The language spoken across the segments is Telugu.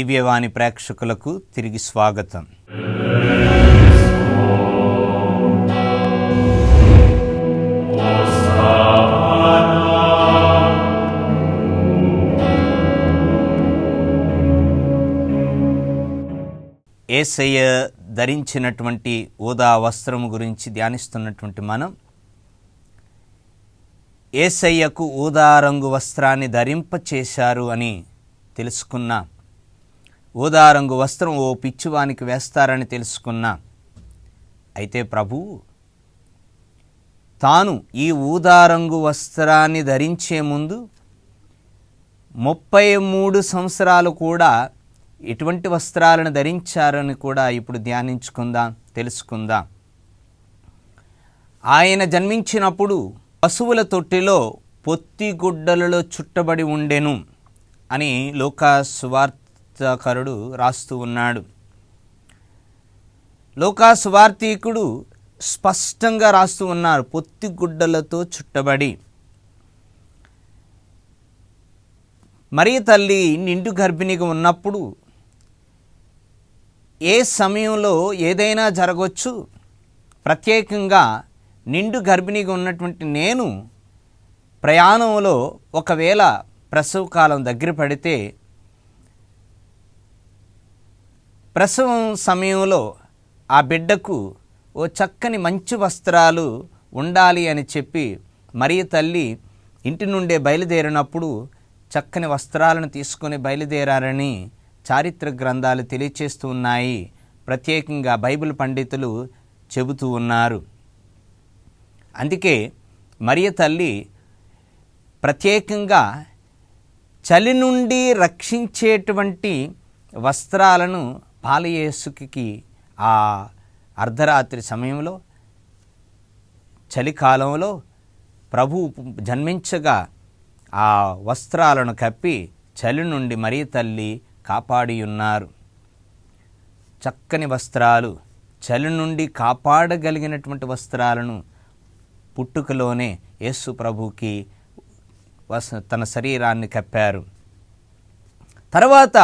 దివ్యవాణి ప్రేక్షకులకు తిరిగి స్వాగతం. యేసయ్య ధరించినటువంటి ఊదా వస్త్రము గురించి ధ్యానిస్తున్నటువంటి మనం యేసయ్యకు ఊదా రంగు వస్త్రాన్ని ధరింపచేశారు అని తెలుసుకున్నా. ఊదా రంగు వస్త్రం ఓ పిచ్చివానికి వేస్తారని తెలుసుకున్నా. అయితే ప్రభువు తాను ఈ ఊదా రంగు వస్త్రాన్ని ధరించే ముందు 33 సంవత్సరాలు కూడా ఎటువంటి వస్త్రాలను ధరించారని కూడా ఇప్పుడు ధ్యానించుకుందాం, తెలుసుకుందాం. ఆయన జన్మించినప్పుడు పశువుల తొట్టిలో పొత్తిగుడ్డలలో చుట్టబడి ఉండెను అని లూకా సువార్తకారుడు రాస్తూ ఉన్నాడు. లూకా సువార్తీకుడు స్పష్టంగా రాస్తూ ఉన్నారు, పొత్తిగుడ్డలతో చుట్టబడి. మరియ తల్లి నిండు గర్భిణిగా ఉన్నప్పుడు ఏ సమయంలో ఏదైనా జరగవచ్చు. ప్రత్యేకంగా నిండు గర్భిణిగా ఉన్నటువంటి నేను ప్రయాణంలో ఒకవేళ ప్రసవకాలం దగ్గర పడితే ప్రసవం సమయంలో ఆ బిడ్డకు ఓ చక్కని మంచి వస్త్రాలు ఉండాలి అని చెప్పి మరియ తల్లి ఇంటి నుండే బయలుదేరినప్పుడు చక్కని వస్త్రాలను తీసుకొని బయలుదేరారని చారిత్రక గ్రంథాలు తెలియచేస్తూ ఉన్నాయి. ప్రత్యేకంగా బైబిల్ పండితులు చెబుతూ ఉన్నారు. అందుకే మరియ తల్లి ప్రత్యేకంగా చలి నుండి రక్షించేటువంటి వస్త్రాలను బాలయేసుకి ఆ అర్ధరాత్రి సమయంలో చలికాలంలో ప్రభు జన్మించగా ఆ వస్త్రాలను కప్పి చలి నుండి మరియ తల్లి కాపాడి ఉన్నారు. చక్కని వస్త్రాలు, చలి నుండి కాపాడగలిగినటువంటి వస్త్రాలను పుట్టుకలోనే యేసు ప్రభుకి తన శరీరాన్ని కప్పారు. తర్వాత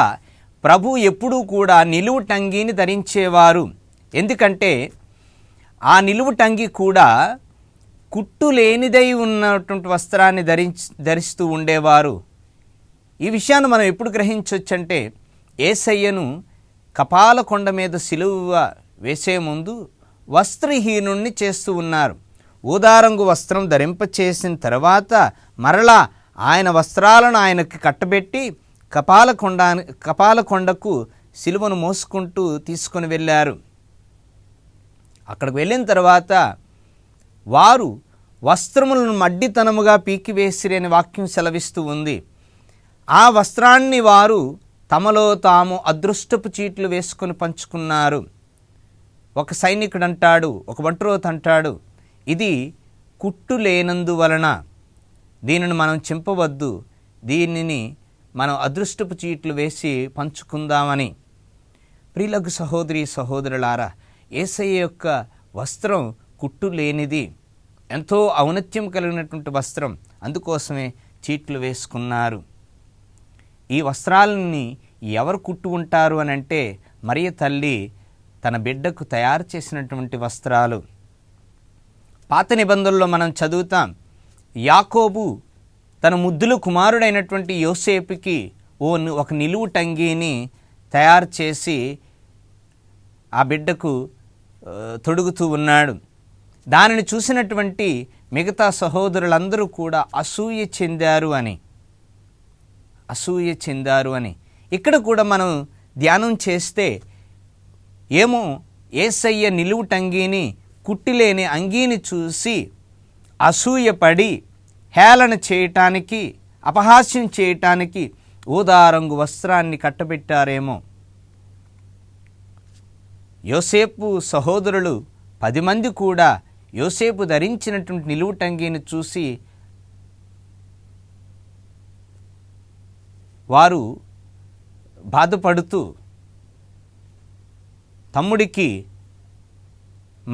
ప్రభు ఎప్పుడూ కూడా నిలువు టంగీని ధరించేవారు. ఎందుకంటే ఆ నిలువు టంగి కూడా కుట్టు లేనిదై ఉన్నటువంటి వస్త్రాన్ని ధరిస్తూ ఉండేవారు. ఈ విషయాన్ని మనం ఎప్పుడు గ్రహించవచ్చంటే యేసయ్యను కపాల కొండ మీద సిలువ వేసే ముందు వస్త్రహీనుణ్ణి చేస్తూ ఉన్నారు. ఊదారంగు వస్త్రం ధరింపచేసిన తర్వాత మరలా ఆయన వస్త్రాలను ఆయనకి కట్టబెట్టి కపాల కొండకు సిలువను మోసుకుంటూ తీసుకొని వెళ్ళారు. అక్కడికి వెళ్ళిన తర్వాత వారు వస్త్రములను మడ్డితనముగా పీకివేసిరి అని వాక్యం సెలవిస్తూ ఉంది. ఆ వస్త్రాన్ని వారు తమలో తాము అదృష్టపు చీట్లు వేసుకొని పంచుకున్నారు. ఒక సైనికుడు అంటాడు, ఒక బంట్రోత్ అంటాడు, ఇది కుట్టు లేనందువలన దీనిని మనం చింపవద్దు, దీనిని మనం అదృష్టపు చీట్లు వేసి పంచుకుందామని. ప్రియులకు సహోదరి సహోదరులారా, యేసయ్య యొక్క వస్త్రం కుట్టు లేనిది, ఎంతో ఔన్నత్యం కలిగినటువంటి వస్త్రం. అందుకోసమే చీట్లు వేసుకున్నారు. ఈ వస్త్రాలని ఎవరు కుట్టు ఉంటారు అని అంటే మరియ తల్లి తన బిడ్డకు తయారు చేసినటువంటి వస్త్రాలు. పాత నిబంధనలో మనం చదువుతాం, యాకోబు తన ముద్దుల కుమారుడైనటువంటి యోసేపుకి ఒక నిలువు టంగీని తయారు చేసి ఆ బిడ్డకు తొడుగుతూ ఉన్నాడు. దానిని చూసినటువంటి మిగతా సహోదరులందరూ కూడా అసూయ చెందారు అని ఇక్కడ కూడా మనం ధ్యానం చేస్తే ఏమో యేసయ్య నిలువు టంగీని, కుట్టిలేని అంగీని చూసి అసూయపడి హేళన చేయటానికి, అపహాస్యం చేయటానికి ఊదారంగు వస్త్రాన్ని కట్టబెట్టారేమో. యోసేపు సహోదరులు 10 మంది కూడా యోసేపు ధరించినటువంటి నిలువు టంగీని చూసి వారు బాధపడుతూ తమ్ముడికి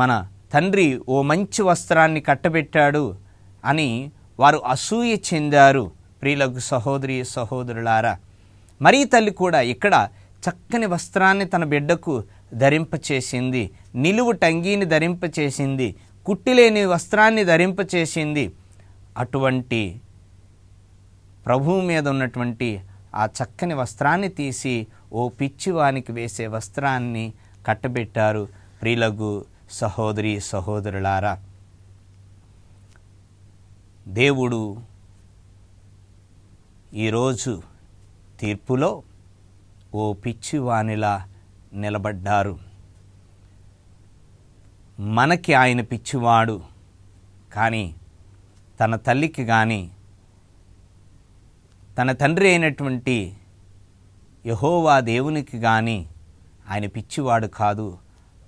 మన తండ్రి ఓ మంచి వస్త్రాన్ని కట్టబెట్టాడు అని వారు అసూయ చెందారు. ప్రియులకు సహోదరి సహోదరులారా, మరియ తల్లి కూడా ఇక్కడ చక్కని వస్త్రాన్ని తన బిడ్డకు ధరింపచేసింది, నిలువు టంగీని ధరింపచేసింది, కుట్టిలేని వస్త్రాన్ని ధరింపచేసింది. అటువంటి ప్రభువు మీద ఉన్నటువంటి ఆ చక్కని వస్త్రాన్ని తీసి ఓ పిచ్చివానికి వేసే వస్త్రాన్ని కట్టబెట్టారు. ప్రియులగు సహోదరి సహోదరులారా, దేవుడు ఈరోజు తీర్పులో ఓ పిచ్చివానిలా నిలబడ్డారు. మనకి ఆయన పిచ్చివాడు, కానీ తన తల్లికి కానీ తన తండ్రి అయినటువంటి యెహోవా దేవునికి కానీ ఆయన పిచ్చివాడు కాదు,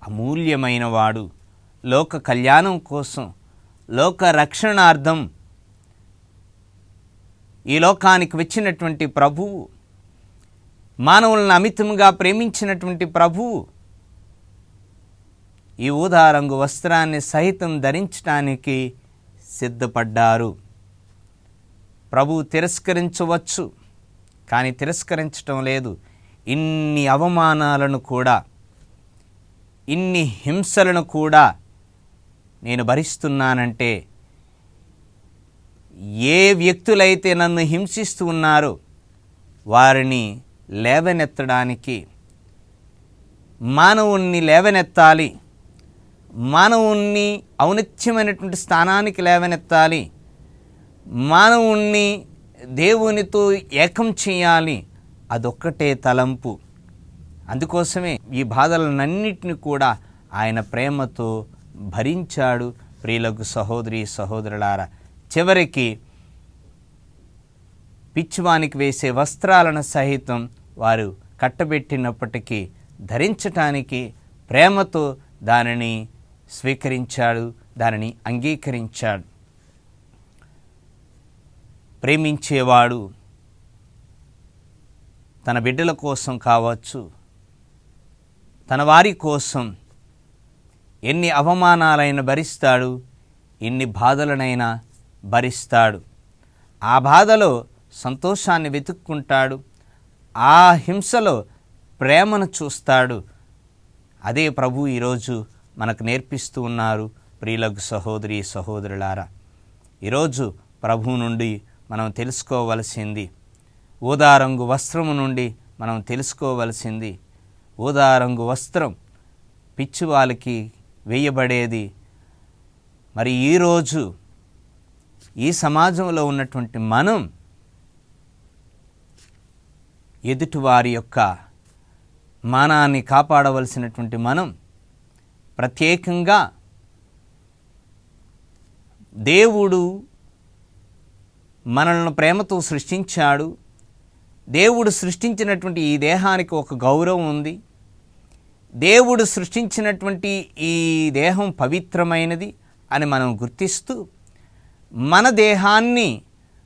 అమూల్యమైన వాడు. లోక కళ్యాణం కోసం, లోక రక్షణార్థం ఈ లోకానికి వచ్చినటువంటి ప్రభువు, మానవులను అమితంగా ప్రేమించినటువంటి ప్రభువు ఈ ఊదా రంగు వస్త్రాన్ని సహితం ధరించడానికి సిద్ధపడ్డారు. ప్రభువు తిరస్కరించవచ్చు, కానీ తిరస్కరించటం లేదు. ఇన్ని అవమానాలను కూడా, ఇన్ని హింసలను కూడా నేను భరిస్తున్నానంటే, ఏ వ్యక్తులైతే నన్ను హింసిస్తూ ఉన్నారో వారిని లేవనెత్తడానికి, మానవుణ్ణి లేవనెత్తాలి, మానవుణ్ణి ఔన్నత్యమైనటువంటి స్థానానికి లేవనెత్తాలి, మానవుణ్ణి దేవునితో ఏకం చేయాలి, అదొక్కటే తలంపు. అందుకోసమే ఈ బాధలన్నింటినీ కూడా ఆయన ప్రేమతో భరించాడు. ప్రియులకు సహోదరి సహోదరులారా, చివరికి పిచ్చివానికి వేసే వస్త్రాలను సహితం వారు కట్టబెట్టినప్పటికీ ధరించటానికి ప్రేమతో దానిని స్వీకరించాడు, దానిని అంగీకరించాడు. ప్రేమించేవాడు తన బిడ్డల కోసం కావచ్చు, తన వారి కోసం ఎన్ని అవమానాలైనా భరిస్తాడు, ఎన్ని బాధలనైనా భరిస్తాడు. ఆ బాధలో సంతోషాన్ని వెతుక్కుంటాడు, ఆ హింసలో ప్రేమను చూస్తాడు. అదే ప్రభు ఈరోజు మనకు నేర్పిస్తూ ఉన్నారు. ప్రియులకు సహోదరి సహోదరులారా, ఈరోజు ప్రభు నుండి మనం తెలుసుకోవలసింది, ఊదా రంగు వస్త్రము నుండి మనం తెలుసుకోవలసింది, ఊదా రంగు వస్త్రం పిచ్చివాళ్ళకి వేయబడేది. మరి ఈరోజు ఈ సమాజంలో ఉన్నటువంటి మనం ఎదుటివారి యొక్క మానాన్ని కాపాడవలసినటువంటి మనం ప్రత్యేకంగా దేవుడు మనల్ని ప్రేమతో సృష్టించాడు. దేవుడు సృష్టించినటువంటి ఈ దేహానికి ఒక గౌరవం ఉంది. దేవుడు సృష్టించినటువంటి ఈ దేహం పవిత్రమైనది అని మనం గుర్తిస్తూ మన దేహాన్ని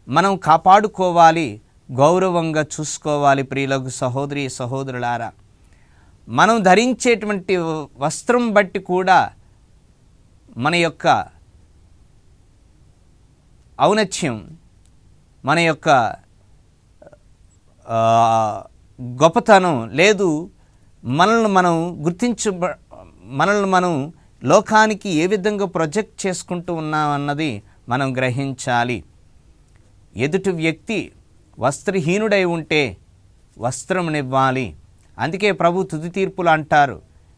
మనం కాపాడుకోవాలి, గౌరవంగా చూసుకోవాలి. ప్రియులకు సహోదరి సహోదరులారా, మనం ధరించేటువంటి వస్త్రం బట్టి కూడా మన యొక్క ఔన్నత్యం, మన యొక్క గొప్పతనం లేదు. మనల్ని మనం లోకానికి ఏ విధంగా ప్రొజెక్ట్ చేసుకుంటూ ఉన్నామన్నది మనం గ్రహించాలి. ఎదుటి వ్యక్తి వస్త్రహీనుడై ఉంటే వస్త్రమునివ్వాలి. అందుకే ప్రభు తుది తీర్పులు అంటారు,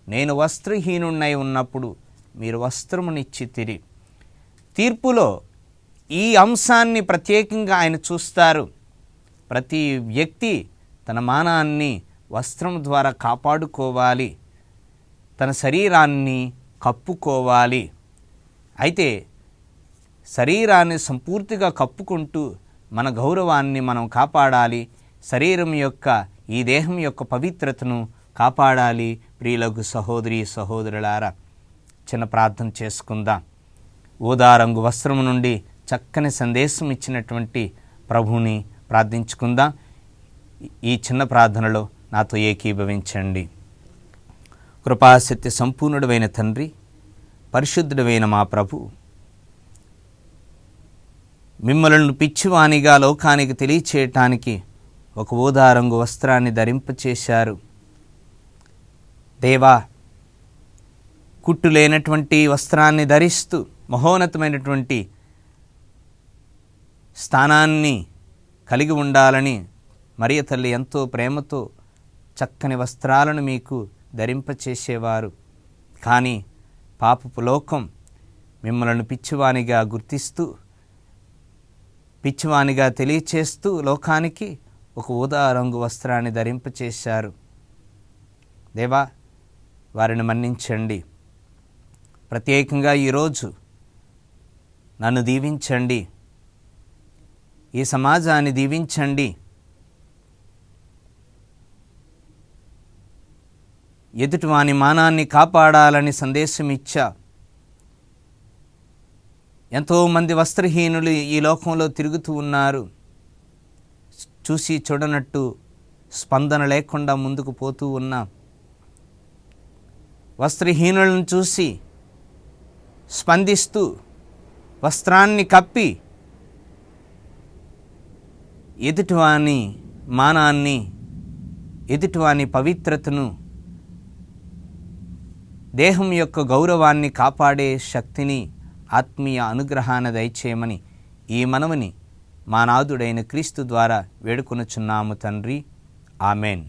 నేను వస్త్రహీనుడై ఉన్నప్పుడు మీరు వస్త్రమునిచ్చితిరి. తీర్పులో ఈ అంశాన్ని ప్రత్యేకంగా ఆయన చూస్తారు. ప్రతి వ్యక్తి తన మానాన్ని వస్త్రం ద్వారా కాపాడుకోవాలి, తన శరీరాన్ని కప్పుకోవాలి. అయితే శరీరాన్ని సంపూర్తిగా కప్పుకుంటూ మన గౌరవాన్ని మనం కాపాడాలి, శరీరం యొక్క ఈ దేహం యొక్క పవిత్రతను కాపాడాలి. ప్రియులకు సహోదరి సహోదరులారా, చిన్న ప్రార్థన చేసుకుందాం. ఊదా రంగు వస్త్రము నుండి చక్కని సందేశం ఇచ్చినటువంటి ప్రభువుని ప్రార్థించుకుందాం. ఈ చిన్న ప్రార్థనలో నాతో ఏకీభవించండి. కృపాసత్య సంపూర్ణుడైన తండ్రి, పరిశుద్ధుడైన మా ప్రభు, మిమ్మల్ని పిచ్చివానిగా లోకానికి తెలియచేయటానికి ఒక ఊదా రంగు వస్త్రాన్ని ధరింపచేశారు. దేవా, కుట్టు లేనటువంటి వస్త్రాన్ని ధరిస్తూ మహోన్నతమైనటువంటి స్థానాన్ని కలిగి ఉండాలని మరియ తల్లి ఎంతో ప్రేమతో చక్కని వస్త్రాలను మీకు ధరింపచేసేవారు. కానీ పాపపు లోకం మిమ్మల్ని పిచ్చివానిగా గుర్తిస్తూ, పిచ్చివానిగా తెలియచేస్తూ లోకానికి ఒక ఊదా రంగు వస్త్రాన్ని ధరింపచేశారు. దేవా, వారిని మన్నించండి. ప్రత్యేకంగా ఈరోజు నన్ను దీవించండి, ఈ సమాజాన్ని దీవించండి. ఎదుటివాని మానాన్ని కాపాడాలని సందేశం ఇచ్చా. ఎంతోమంది వస్త్రహీనులు ఈ లోకంలో తిరుగుతూ ఉన్నారు. చూసి చూడనట్టు స్పందన లేకుండా ముందుకు పోతూ ఉన్నాం. వస్త్రహీనులను చూసి స్పందిస్తూ వస్త్రాన్ని కప్పి ఎదుటివాని మానాన్ని, ఎదుటివాని పవిత్రతను, దేహం యొక్క గౌరవాన్ని కాపాడే శక్తిని, ఆత్మీయ అనుగ్రహాన్ని దయచేయమని ఈ మనవిని మా నాథుడైన క్రీస్తు ద్వారా వేడుకొనుచున్నాము తండ్రి. ఆమెన్.